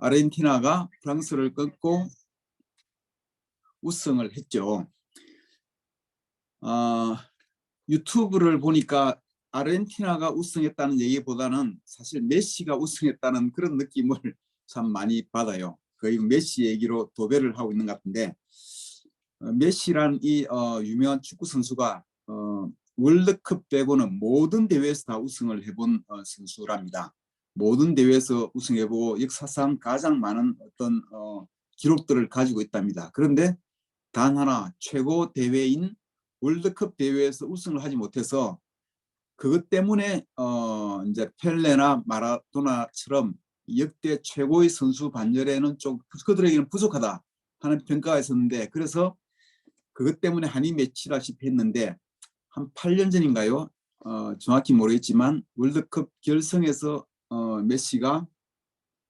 아르헨티나가 프랑스를 꺾고 우승을 했죠. 유튜브를 보니까 아르헨티나가 우승했다는 얘기보다는 사실 메시가 우승했다는 그런 느낌을 참 많이 받아요. 거의 메시 얘기로 도배를 하고 있는 것 같은데, 메시란 이 유명한 축구 선수가 월드컵 빼고는 모든 대회에서 다 우승을 해본 선수랍니다. 모든 대회에서 우승해보고 역사상 가장 많은 어떤 기록들을 가지고 있답니다. 그런데 단 하나 최고 대회인 월드컵 대회에서 우승을 하지 못해서 그것 때문에 이제 펠레나 마라도나처럼 역대 최고의 선수 반열에는 좀 그들에게는 부족하다 하는 평가가 있었는데, 그래서 그것 때문에 한이 맺히다시피 했는데 한 8년 전인가요? 정확히 모르겠지만 월드컵 결승에서 메시가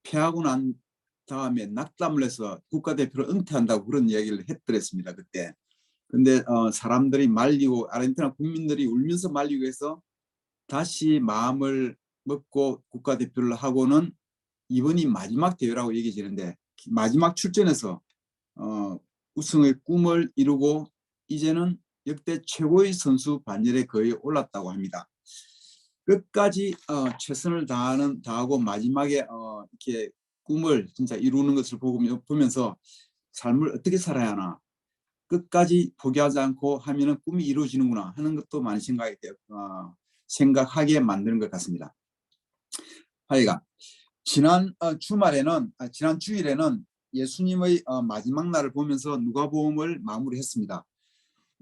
패하고 난 다음에 낙담을 해서 국가대표를 은퇴한다고 그런 이야기를 했더랬습니다. 그때. 근데 사람들이 말리고 아르헨티나 국민들이 울면서 말리고 해서 다시 마음을 먹고 국가대표를 하고는 이번이 마지막 대회라고 얘기해지는데, 마지막 출전에서 우승의 꿈을 이루고 이제는 역대 최고의 선수 반열에 거의 올랐다고 합니다. 끝까지 최선을 다하고 마지막에 이렇게 꿈을 진짜 이루는 것을 보면서 삶을 어떻게 살아야 하나, 끝까지 포기하지 않고 하면은 꿈이 이루어지는구나 하는 것도 많이 생각하게 만드는 것 같습니다. 하여간 지난 주일에는 예수님의 마지막 날을 보면서 누가복음을 마무리했습니다.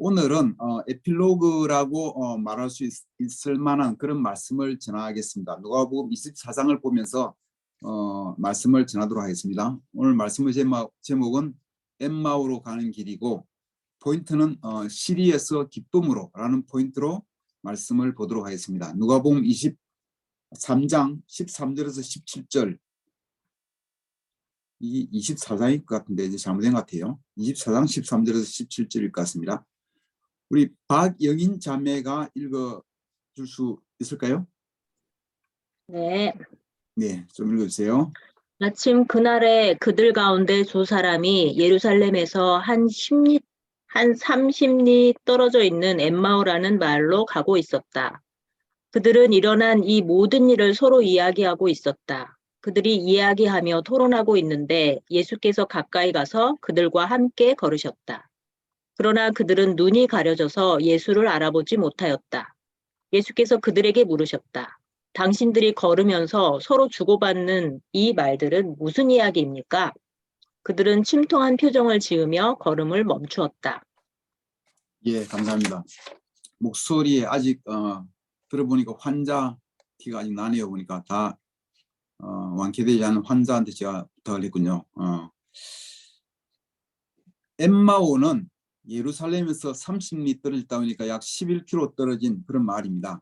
오늘은 에필로그라고 말할 수 있을 만한 그런 말씀을 전하겠습니다. 누가복음 24장을 보면서 말씀을 전하도록 하겠습니다. 오늘 말씀의 제목은 엠마오로 가는 길이고, 포인트는 시리에서 기쁨으로 라는 포인트로 말씀을 보도록 하겠습니다. 누가복음 23장 13절에서 17절, 이 24장일 것 같은데 이제 잘못된 것 같아요. 24장 13절에서 17절일 것 같습니다. 우리 박영인 자매가 읽어줄 수 있을까요? 네. 네, 좀 읽어주세요. 마침 그날에 그들 가운데 두 사람이 예루살렘에서 한 30리 떨어져 있는 엠마오라는 마을로 가고 있었다. 그들은 일어난 이 모든 일을 서로 이야기하고 있었다. 그들이 이야기하며 토론하고 있는데 예수께서 가까이 가서 그들과 함께 걸으셨다. 그러나 그들은 눈이 가려져서 예수를 알아보지 못하였다. 예수께서 그들에게 물으셨다. 당신들이 걸으면서 서로 주고받는 이 말들은 무슨 이야기입니까? 그들은 침통한 표정을 지으며 걸음을 멈추었다. 예, 감사합니다. 목소리에 아직 들어보니까 환자 티가 아직 나네요. 보니까 다 완쾌되지 않은 환자한테 제가 부탁을 했군요. 엠마오는 예루살렘에서 30리 떨어졌다 보니까 약 11km 떨어진 그런 마을입니다.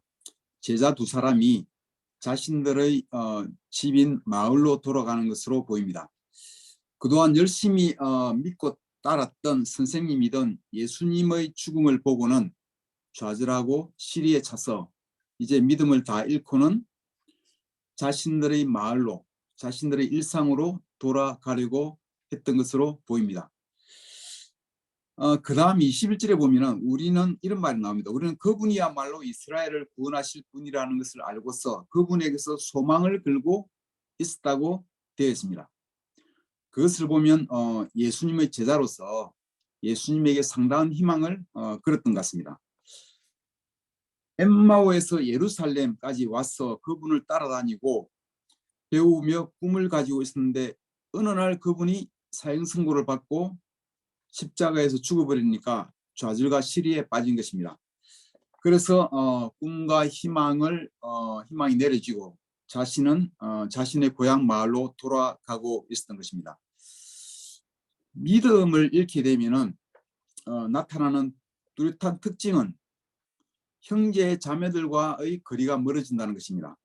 제자 두 사람이 자신들의 집인 마을로 돌아가는 것으로 보입니다. 그동안 열심히 믿고 따랐던 선생님이던 예수님의 죽음을 보고는 좌절하고 시리에 차서 이제 믿음을 다 잃고는 자신들의 마을로, 자신들의 일상으로 돌아가려고 했던 것으로 보입니다. 그 다음 21절에 보면은 우리는 이런 말이 나옵니다. 우리는 그분이야말로 이스라엘을 구원하실 분이라는 것을 알고서 그분에게서 소망을 걸고 있었다고 되어 있습니다. 그것을 보면 예수님의 제자로서 예수님에게 상당한 희망을 걸었던 것 같습니다. 엠마오에서 예루살렘까지 와서 그분을 따라다니고 배우며 꿈을 가지고 있었는데 어느 날 그분이 사형 선고를 받고 십자가에서 죽어버리니까 좌절과 시리에 빠진 것입니다. 그래서 꿈과 희망이 내려지고 자신은 자신의 고향 마을로 돌아가고 있었던 것입니다. 믿음을 잃게 되면은 나타나는 뚜렷한 특징은 형제 자매들과의 거리가 멀어진다는 것입니다.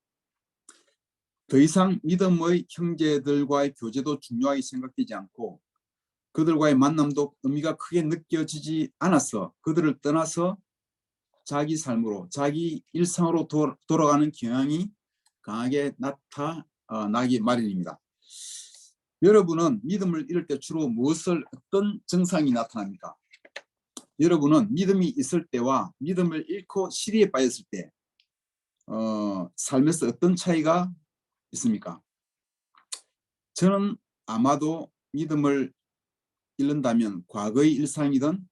더 이상 믿음의 형제들과의 교제도 중요하게 생각되지 않고 그들과의 만남도 의미가 크게 느껴지지 않아서 그들을 떠나서 자기 삶으로, 자기 일상으로 돌아가는 경향이 강하게 나타나기 마련입니다. 여러분은 믿음을 잃을 때 주로 어떤 증상이 나타납니까? 여러분은 믿음이 있을 때와 믿음을 잃고 시리에 빠졌을 때 삶에서 어떤 차이가 있습니까? 저는 아마도 믿음을 잃는다면 과거의 일상이든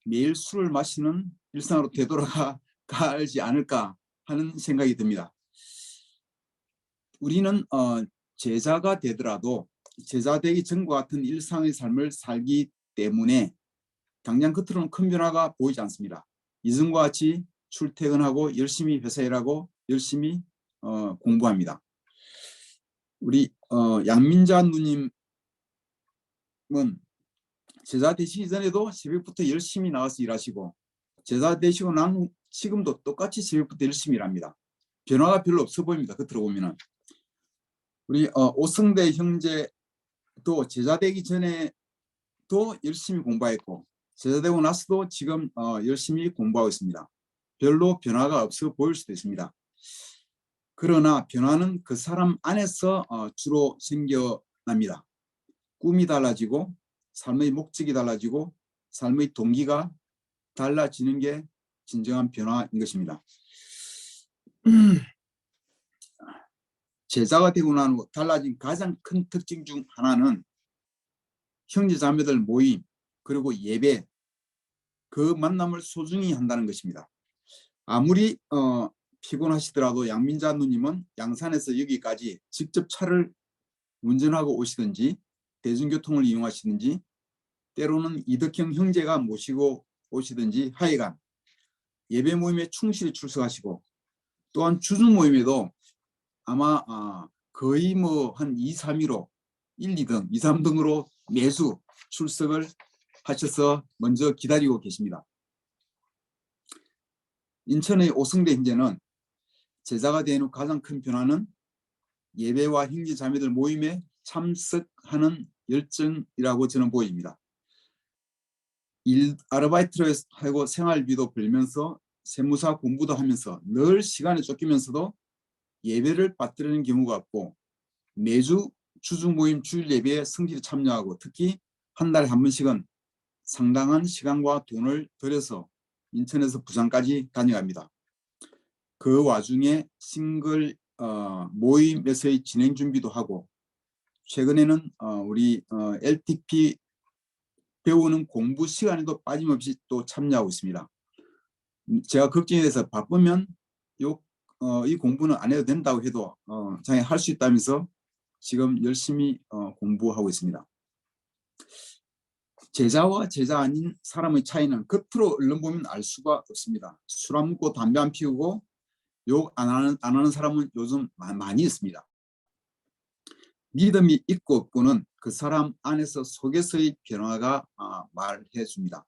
매일 술을 마시는 일상으로 되돌아가지 않을까 하는 생각이 듭니다. 우리는 제자가 되더라도 제자 되기 전과 같은 일상의 삶을 살기 때문에 당장 겉으로는 큰 변화가 보이지 않습니다. 이전과 같이 출퇴근하고 열심히 회사 일하고 열심히 공부합니다. 우리 양민자 누님은 제자 되시기 전에도 새벽부터 열심히 나와서 일하시고 제자 되시고 난 후 지금도 똑같이 새벽부터 열심히 일합니다. 변화가 별로 없어 보입니다. 겉으로 보면은. 우리 오성대 형제도 제자 되기 전에도 열심히 공부했고 제자 되고 나서도 지금 열심히 공부하고 있습니다. 별로 변화가 없어 보일 수도 있습니다. 그러나 변화는 그 사람 안에서 주로 생겨납니다. 꿈이 달라지고 삶의 목적이 달라지고 삶의 동기가 달라지는 게 진정한 변화인 것입니다. 제자가 되고 난 후 달라진 가장 큰 특징 중 하나는 형제자매들 모임 그리고 예배 그 만남을 소중히 한다는 것입니다. 아무리 피곤하시더라도 양민자 누님은 양산에서 여기까지 직접 차를 운전하고 오시든지 대중교통을 이용하시든지 때로는 이덕형 형제가 모시고 오시든지 하여간 예배 모임에 충실히 출석하시고 또한 주주 모임에도 아마 거의 한 2, 3위로 1, 2등, 2, 3등으로 매수 출석을 하셔서 먼저 기다리고 계십니다. 인천의 오성대 형제는 제자가 된 후 가장 큰 변화는 예배와 형제 자매들 모임에 참석하는 열정이라고 저는 보입니다. 아르바이트를 하고 생활비도 벌면서 세무사 공부도 하면서 늘 시간에 쫓기면서도 예배를 받들는 경우가 없고 매주 주주 모임 주일 예배에 성실히 참여하고 특히 한 달에 한 번씩은 상당한 시간과 돈을 들여서 인천에서 부산까지 다녀갑니다. 그 와중에 싱글 모임에서의 진행 준비도 하고 최근에는 우리 LTP 배우는 공부 시간에도 빠짐없이 또 참여하고 있습니다. 제가 걱정이 돼서 바쁘면 이 공부는 안 해도 된다고 해도 자기 할 수 있다면서 지금 열심히 공부하고 있습니다. 제자와 제자 아닌 사람의 차이는 겉으로 얼른 보면 알 수가 없습니다. 술 안 먹고 담배 안 피우고 욕 안 하는 사람은 요즘 많이 있습니다. 믿음이 있고 없고는 그 사람 안에서 속에서의 변화가 말해 줍니다.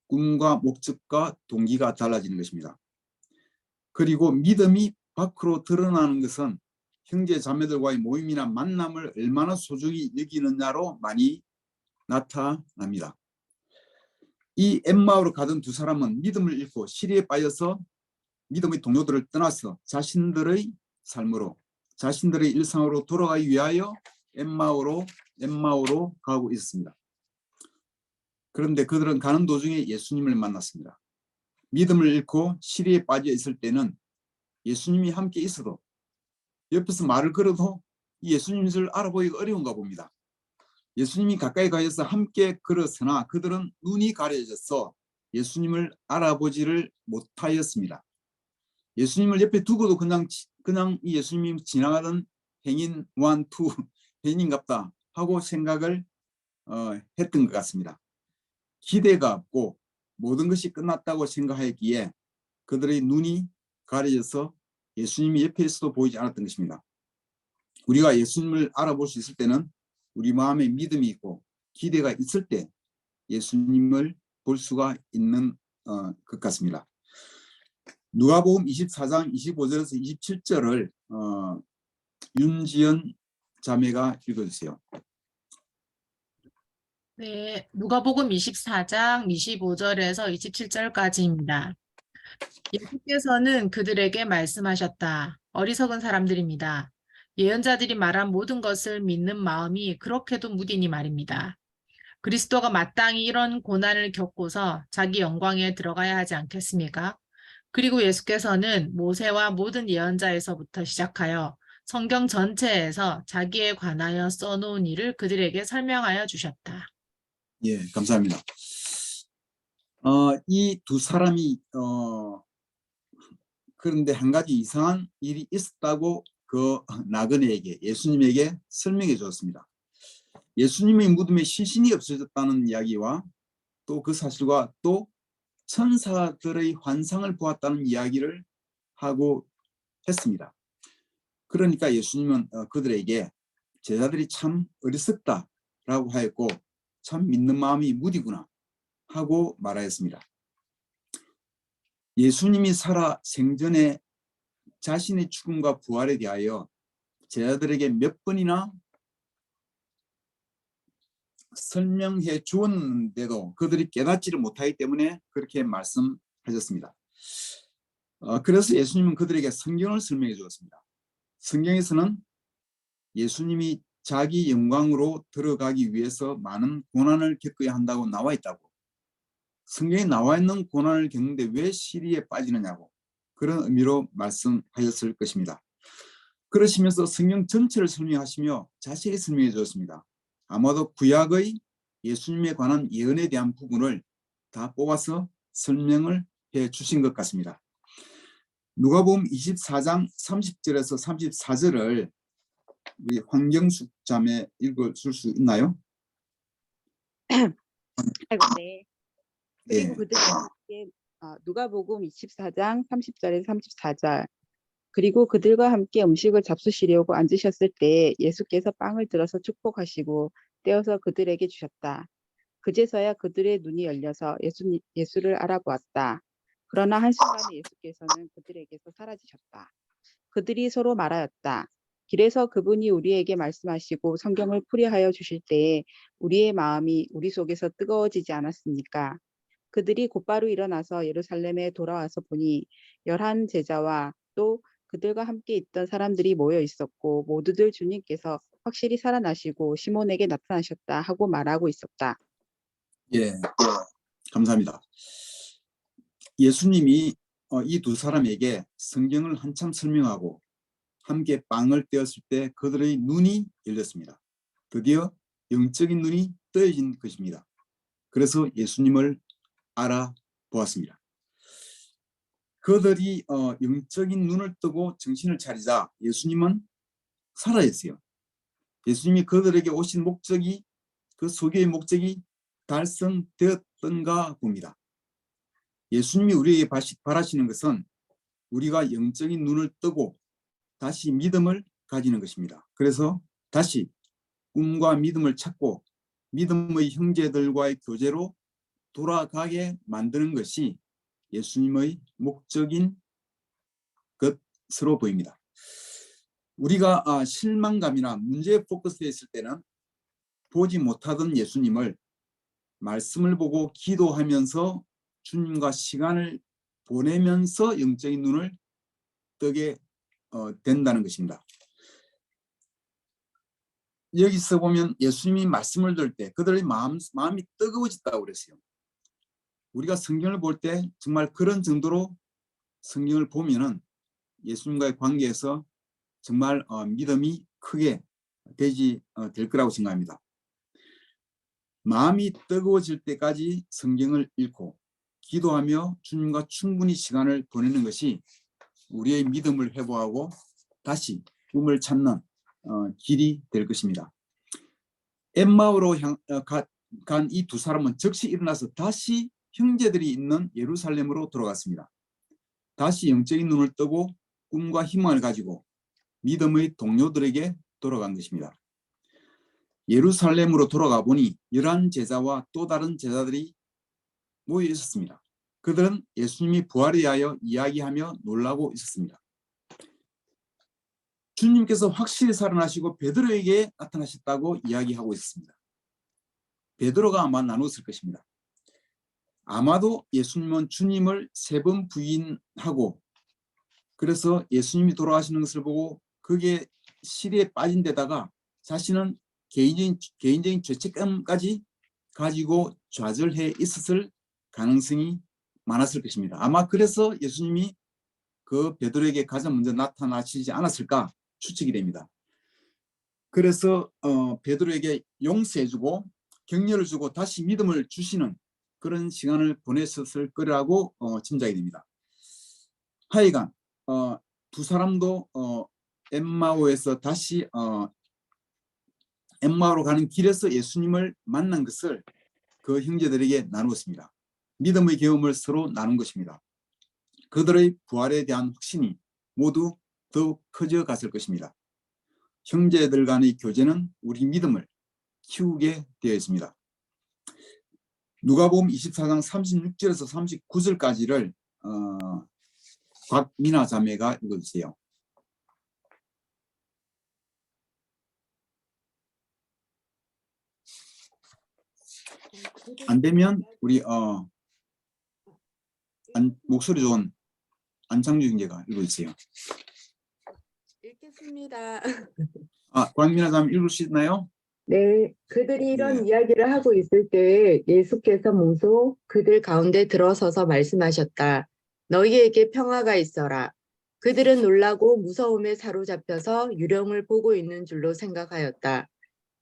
꿈과 목적과 동기가 달라지는 것입니다. 그리고 믿음이 밖으로 드러나는 것은 형제 자매들과의 모임이나 만남을 얼마나 소중히 여기느냐로 많이 나타납니다. 이 엠마오로 가던 두 사람은 믿음을 잃고 시리에 빠져서 믿음의 동료들을 떠나서 자신들의 삶으로 자신들의 일상으로 돌아가기 위하여 엠마오로 가고 있습니다. 그런데 그들은 가는 도중에 예수님을 만났습니다. 믿음을 잃고 시리에 빠져 있을 때는 예수님이 함께 있어도 옆에서 말을 걸어도 예수님을 알아보기가 어려운가 봅니다. 예수님이 가까이 가셔서 함께 걸었으나 그들은 눈이 가려져서 예수님을 알아보지를 못하였습니다. 예수님을 옆에 두고도 그냥 이 예수님이 지나가던 행인 1, 2 행인갑다 하고 생각을 했던 것 같습니다. 기대가 없고 모든 것이 끝났다고 생각하였기에 그들의 눈이 가려져서 예수님이 옆에 있어도 보이지 않았던 것입니다. 우리가 예수님을 알아볼 수 있을 때는 우리 마음에 믿음이 있고 기대가 있을 때 예수님을 볼 수가 있는 것 같습니다. 누가복음 24장 25절에서 27절을 윤지연 자매가 읽어주세요. 네, 누가복음 24장 25절에서 27절까지입니다. 예수께서는 그들에게 말씀하셨다. 어리석은 사람들입니다. 예언자들이 말한 모든 것을 믿는 마음이 그렇게도 무디니 말입니다. 그리스도가 마땅히 이런 고난을 겪고서 자기 영광에 들어가야 하지 않겠습니까? 그리고 예수께서는 모세와 모든 예언자에서부터 시작하여 성경 전체에서 자기에 관하여 써놓은 일을 그들에게 설명하여 주셨다. 예, 감사합니다. 이 두 사람이 그런데 한 가지 이상한 일이 있었다고 그 나그네에게 예수님에게 설명해 주었습니다. 예수님의 무덤에 시신이 없어졌다는 이야기와 또 그 사실과 또 천사들의 환상을 보았다는 이야기를 하고 했습니다. 그러니까 예수님은 그들에게 제자들이 참 어리석다라고 하였고 참 믿는 마음이 무디구나 하고 말하였습니다. 예수님이 살아 생전에 자신의 죽음과 부활에 대하여 제자들에게 몇 번이나 설명해 주었는데도 그들이 깨닫지를 못하기 때문에 그렇게 말씀하셨습니다. 그래서 예수님은 그들에게 성경을 설명해 주었습니다. 성경에서는 예수님이 자기 영광으로 들어가기 위해서 많은 고난을 겪어야 한다고 나와 있다고, 성경에 나와 있는 고난을 겪는데 왜 시리에 빠지느냐고 그런 의미로 말씀하셨을 것입니다. 그러시면서 성경 전체를 설명하시며 자세히 설명해 주었습니다. 아마도 구약의 예수님에 관한 예언에 대한 부분을 다 뽑아서 설명을 해 주신 것 같습니다. 누가복음 24장 30절에서 34절을 우리 황경숙 자매 읽어줄 수 있나요? 네. 그리고 네. 그들과 함께 누가복음 24장 30절에서 34절. 그리고 그들과 함께 음식을 잡수시려고 앉으셨을 때 예수께서 빵을 들어서 축복하시고 떼어서 그들에게 주셨다. 그제서야 그들의 눈이 열려서 예수를 알아보았다. 그러나 한순간에 예수께서는 그들에게서 사라지셨다. 그들이 서로 말하였다. 길에서 그분이 우리에게 말씀하시고 성경을 풀이하여 주실 때에 우리의 마음이 우리 속에서 뜨거워지지 않았습니까? 그들이 곧바로 일어나서 예루살렘에 돌아와서 보니 11 제자와 또 그들과 함께 있던 사람들이 모여 있었고 모두들 주님께서 확실히 살아나시고 시몬에게 나타나셨다 하고 말하고 있었다. 예, 감사합니다. 예수님이 이 두 사람에게 성경을 한참 설명하고 함께 빵을 떼었을 때 그들의 눈이 열렸습니다. 드디어 영적인 눈이 떠진 것입니다. 그래서 예수님을 알아보았습니다. 그들이 영적인 눈을 뜨고 정신을 차리자 예수님은 사라졌어요. 예수님이 그들에게 오신 목적이, 그 소교의 목적이 달성되었던가 봅니다. 예수님이 우리에게 바라시는 것은 우리가 영적인 눈을 뜨고 다시 믿음을 가지는 것입니다. 그래서 다시 꿈과 믿음을 찾고 믿음의 형제들과의 교제로 돌아가게 만드는 것이 예수님의 목적인 것으로 보입니다. 우리가 실망감이나 문제에 포커스되어 있을 때는 보지 못하던 예수님을 말씀을 보고 기도하면서 주님과 시간을 보내면서 영적인 눈을 뜨게 된다는 것입니다. 여기서 보면 예수님이 말씀을 들을 때 그들의 마음이 뜨거워졌다고 그랬어요. 우리가 성경을 볼 때 정말 그런 정도로 성경을 보면은 예수님과의 관계에서 정말 믿음이 크게 될 거라고 생각합니다. 마음이 뜨거워질 때까지 성경을 읽고 기도하며 주님과 충분히 시간을 보내는 것이 우리의 믿음을 회복하고 다시 꿈을 찾는 길이 될 것입니다. 엠마오로 간 이 두 사람은 즉시 일어나서 다시 형제들이 있는 예루살렘으로 돌아갔습니다. 다시 영적인 눈을 뜨고 꿈과 희망을 가지고 믿음의 동료들에게 돌아간 것입니다. 예루살렘으로 돌아가 보니 11 제자와 또 다른 제자들이 모여 있었습니다. 그들은 예수님이 부활에 대하여 이야기하며 놀라고 있었습니다. 주님께서 확실히 살아나시고 베드로에게 나타나셨다고 이야기하고 있습니다. 베드로가 아마 나눴을 것입니다. 아마도 예수님은 주님을 3번 부인하고 그래서 예수님이 돌아가시는 것을 보고 그게 실에 빠진 데다가 자신은 개인적인 죄책감까지 가지고 좌절해 있었을 가능성이 많았을 것입니다. 아마 그래서 예수님이 그 베드로에게 가장 먼저 나타나시지 않았을까 추측이 됩니다. 그래서 베드로에게 용서해주고 격려를 주고 다시 믿음을 주시는 그런 시간을 보냈었을 거라고 짐작이 됩니다. 하여간 두 사람도 엠마오에서 다시 엠마오로 가는 길에서 예수님을 만난 것을 그 형제들에게 나누었습니다. 믿음의 경험을 서로 나눈 것입니다. 그들의 부활에 대한 확신이 모두 더욱 커져 갔을 것입니다. 형제들 간의 교제는 우리 믿음을 키우게 되어 있습니다. 누가복음 24장 36절에서 39절까지를 곽미나 자매가 읽어주세요. 안 되면 우리 목소리 좋은 안창주 형제가 읽어주세요. 읽겠습니다. 곽미나 자매 읽을 수 있나요? 네, 그들이 이런 네. 이야기를 하고 있을 때 예수께서 몸소 그들 가운데 들어서서 말씀하셨다. 너희에게 평화가 있어라. 그들은 놀라고 무서움에 사로잡혀서 유령을 보고 있는 줄로 생각하였다.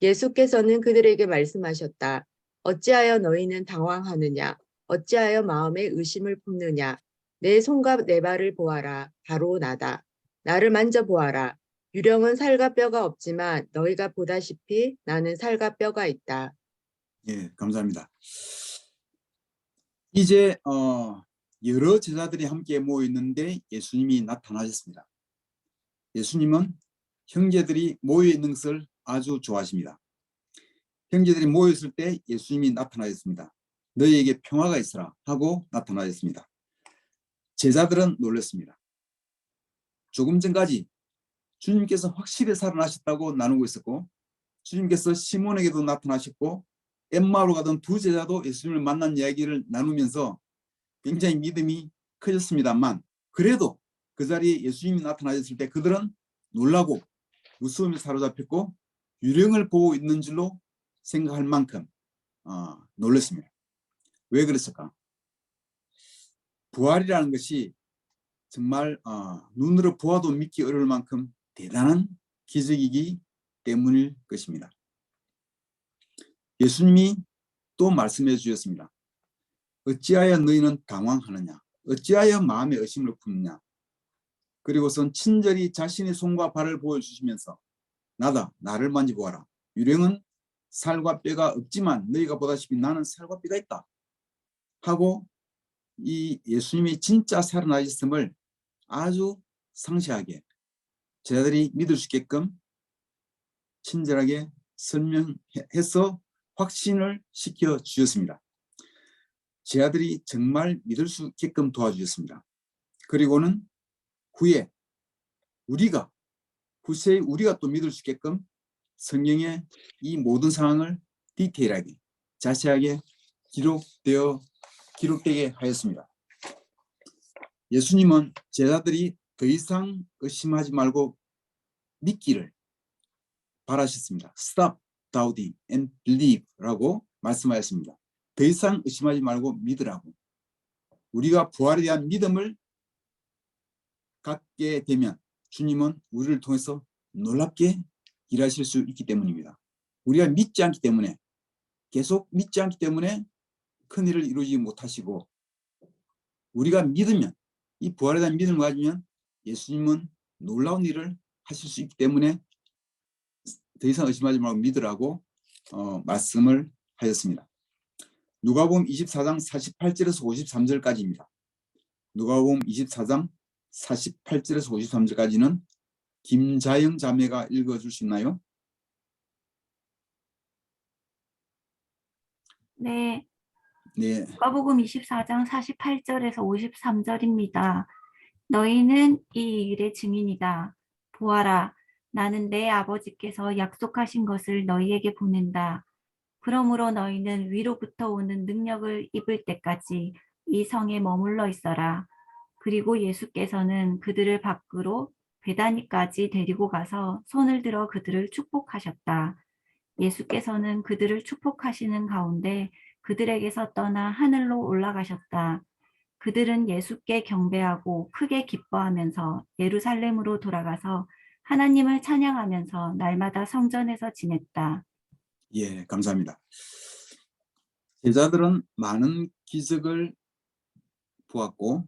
예수께서는 그들에게 말씀하셨다. 어찌하여 너희는 당황하느냐? 어찌하여 마음에 의심을 품느냐? 내 손과 내 발을 보아라. 바로 나다. 나를 만져보아라. 유령은 살과 뼈가 없지만 너희가 보다시피 나는 살과 뼈가 있다. 예, 감사합니다. 이제 여러 제자들이 함께 모여 있는데 예수님이 나타나셨습니다. 예수님은 형제들이 모여 있는 것을 아주 좋아하십니다. 형제들이 모여 있을 때 예수님이 나타나셨습니다. 너희에게 평화가 있으라 하고 나타나셨습니다. 제자들은 놀랐습니다. 조금 전까지 주님께서 확실히 살아나셨다고 나누고 있었고 주님께서 시몬에게도 나타나셨고 엠마오로 가던 두 제자도 예수님을 만난 이야기를 나누면서 굉장히 믿음이 커졌습니다만 그래도 그 자리에 예수님이 나타나셨을 때 그들은 놀라고 무서움에 사로잡혔고 유령을 보고 있는 줄로 생각할 만큼 놀랐습니다. 왜 그랬을까? 부활이라는 것이 정말 눈으로 보아도 믿기 어려울 만큼 대단한 기적이기 때문일 것입니다. 예수님이 또 말씀해 주셨습니다. 어찌하여 너희는 당황하느냐? 어찌하여 마음에 의심을 품느냐? 그리고선 친절히 자신의 손과 발을 보여주시면서 나다, 나를 만져보아라. 유령은 살과 뼈가 없지만 너희가 보다시피 나는 살과 뼈가 있다. 하고 이 예수님이 진짜 살아나셨음을 아주 상세하게 제자들이 믿을 수 있게끔 친절하게 설명해서 확신을 시켜 주셨습니다. 제자들이 정말 믿을 수 있게끔 도와주셨습니다. 그리고는 후세 우리가 또 믿을 수 있게끔 성경에 이 모든 상황을 디테일하게 자세하게 기록되게 하였습니다. 예수님은 제자들이 더 이상 의심하지 말고 믿기를 바라셨습니다. Stop doubting and believe라고 말씀하셨습니다. 더 이상 의심하지 말고 믿으라고. 우리가 부활에 대한 믿음을 갖게 되면 주님은 우리를 통해서 놀랍게 일하실 수 있기 때문입니다. 우리가 믿지 않기 때문에 계속 믿지 않기 때문에 큰일을 이루지 못하시고 우리가 믿으면 이 부활에 대한 믿음을 가지면 예수님은 놀라운 일을 하실 수 있기 때문에 더 이상 의심하지 말고 믿으라고 말씀을 하셨습니다. 누가복음 24장 48절에서 53절까지입니다. 누가복음 24장 48절에서 53절까지는 김자영 자매가 읽어줄 수 있나요? 네, 네. 누가복음 24장 48절에서 53절입니다. 너희는 이 일의 증인이다. 보아라, 나는 내 아버지께서 약속하신 것을 너희에게 보낸다. 그러므로 너희는 위로부터 오는 능력을 입을 때까지 이 성에 머물러 있어라. 그리고 예수께서는 그들을 밖으로 베다니까지 데리고 가서 손을 들어 그들을 축복하셨다. 예수께서는 그들을 축복하시는 가운데 그들에게서 떠나 하늘로 올라가셨다. 그들은 예수께 경배하고 크게 기뻐하면서 예루살렘으로 돌아가서 하나님을 찬양하면서 날마다 성전에서 지냈다. 예, 감사합니다. 제자들은 많은 기적을 보았고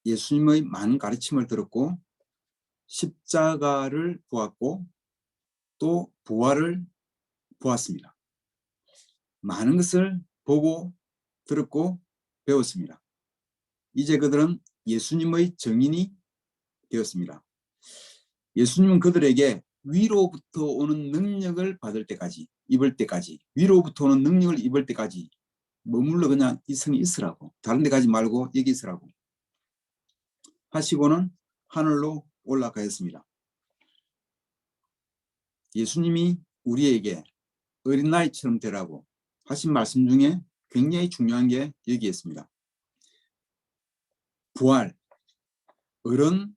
예수님의 많은 가르침을 들었고 십자가를 보았고 또 부활을 보았습니다. 많은 것을 보고 들었고 배웠습니다. 이제 그들은 예수님의 증인이 되었습니다. 예수님은 그들에게 위로부터 오는 능력을 받을 때까지, 입을 때까지, 위로부터 오는 능력을 입을 때까지 머물러 그냥 이 성에 있으라고, 다른 데 가지 말고 여기 있으라고 하시고는 하늘로 올라가셨습니다. 예수님이 우리에게 어린아이처럼 되라고 하신 말씀 중에 굉장히 중요한 게 여기에 있습니다. 부활, 어른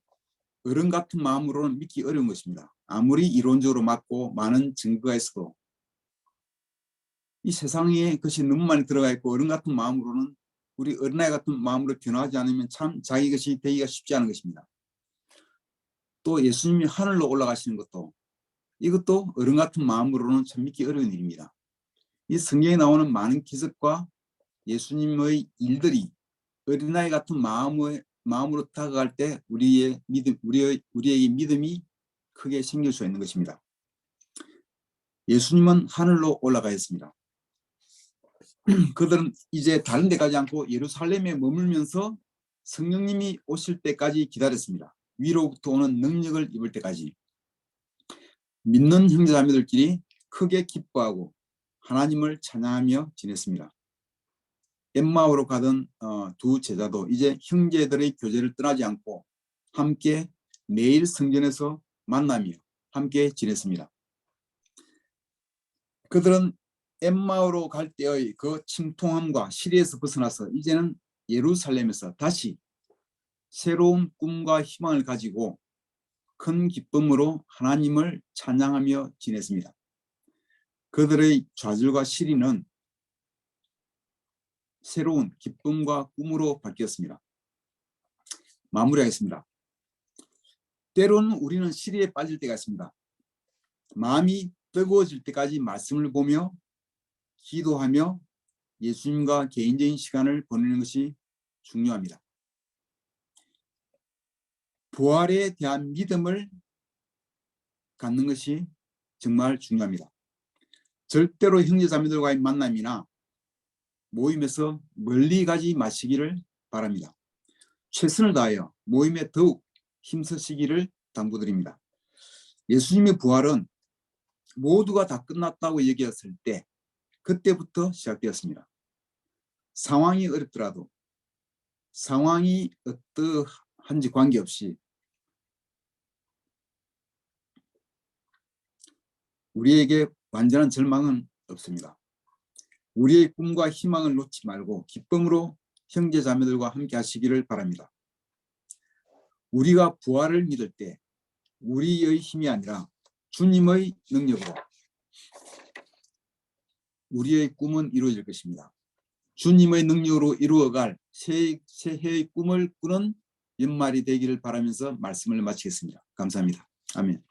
같은 마음으로는 믿기 어려운 것입니다. 아무리 이론적으로 맞고 많은 증거가 있어도 이 세상에 그것이 너무 많이 들어가 있고 어른 같은 마음으로는 우리 어린아이 같은 마음으로 변화하지 않으면 참 자기 것이 되기가 쉽지 않은 것입니다. 또 예수님이 하늘로 올라가시는 것도 이것도 어른 같은 마음으로는 참 믿기 어려운 일입니다. 이 성경에 나오는 많은 기적과 예수님의 일들이 어린아이 같은 마음으로 다가갈 때 우리에게 믿음이 크게 생길 수 있는 것입니다. 예수님은 하늘로 올라가셨습니다. 그들은 이제 다른 데 가지 않고 예루살렘에 머물면서 성령님이 오실 때까지 기다렸습니다. 위로부터 오는 능력을 입을 때까지. 믿는 형제자매들끼리 크게 기뻐하고 하나님을 찬양하며 지냈습니다. 엠마오로 가던 두 제자도 이제 형제들의 교제를 떠나지 않고 함께 매일 성전에서 만나며 함께 지냈습니다. 그들은 엠마오로 갈 때의 그 침통함과 시리에서 벗어나서 이제는 예루살렘에서 다시 새로운 꿈과 희망을 가지고 큰 기쁨으로 하나님을 찬양하며 지냈습니다. 그들의 좌절과 시리는 새로운 기쁨과 꿈으로 바뀌었습니다. 마무리하겠습니다. 때로는 우리는 시리에 빠질 때가 있습니다. 마음이 뜨거워질 때까지 말씀을 보며 기도하며 예수님과 개인적인 시간을 보내는 것이 중요합니다. 부활에 대한 믿음을 갖는 것이 정말 중요합니다. 절대로 형제자매들과의 만남이나 모임에서 멀리 가지 마시기를 바랍니다. 최선을 다하여 모임에 더욱 힘쓰시기를 당부드립니다. 예수님의 부활은 모두가 다 끝났다고 얘기했을 때 그때부터 시작되었습니다. 상황이 어렵더라도 상황이 어떠한지 관계없이 우리에게 완전한 절망은 없습니다. 우리의 꿈과 희망을 놓지 말고 기쁨으로 형제자매들과 함께 하시기를 바랍니다. 우리가 부활을 믿을 때 우리의 힘이 아니라 주님의 능력으로 우리의 꿈은 이루어질 것입니다. 주님의 능력으로 이루어갈 새해의 꿈을 꾸는 연말이 되기를 바라면서 말씀을 마치겠습니다. 감사합니다. 아멘.